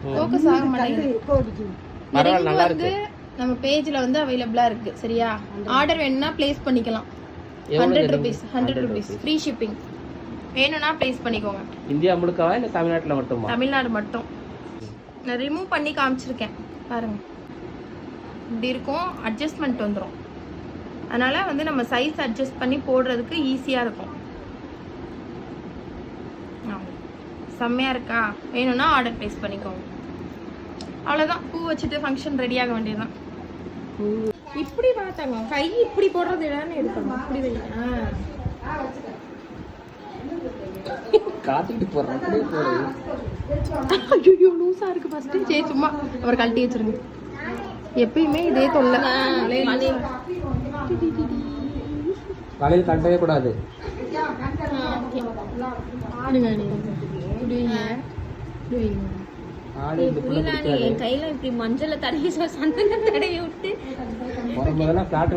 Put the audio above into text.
Focus ஆக மாட்டேங்குது. நல்லா இருக்கு. நம்ம பேஜ்ல வந்து அவைலபிளா இருக்கு. சரியா? ஆர்டர் வேணும்னா பிளேஸ் பண்ணிக்கலாம். 100 rupees ஃப்ரீ ஷிப்பிங். வேணும்னா பிளேஸ் பண்ணிக்கோங்க. இந்தியா முழுக்கவா இல்ல தமிழ்நாட்டுல மட்டுமா? தமிழ்நாடு மட்டும். நான் ரிமூவ் பண்ணி காமிச்சிருக்கேன் பாருங்க. இப்படி இருக்கும், அட்ஜஸ்ட்மெண்ட் வந்துடும். அதனால வந்து நம்ம சைஸ் அட்ஜஸ்ட் பண்ணி போடுறதுக்கு ஈஸியா இருக்கும். செம்மையா இருக்கா? வேணும்னா ஆர்டர் பிளேஸ் பண்ணிக்கோங்க. அவ்வளவுதான். பூ வச்சுட்டு ஃபங்க்ஷன் ரெடி ஆக வேண்டியதுதான். இப்படி பார்த்தாங்க கை இப்படி போடுறது என்னன்னு எடுக்கணும். இப்படி வைங்க. காட்டிட்டு போறேன். ஐயோ லூசா இருக்கு. ஃபர்ஸ்ட் சரி சும்மா அவர் கழட்டி வச்சிருங்க. எப்பயுமே இதே தொல்லை. காலையில் கட்டவே கூடாது. கையில இப்படி மஞ்சள் தடவி சந்தனம் தடவி விட்டு முதல்ல பிளாட்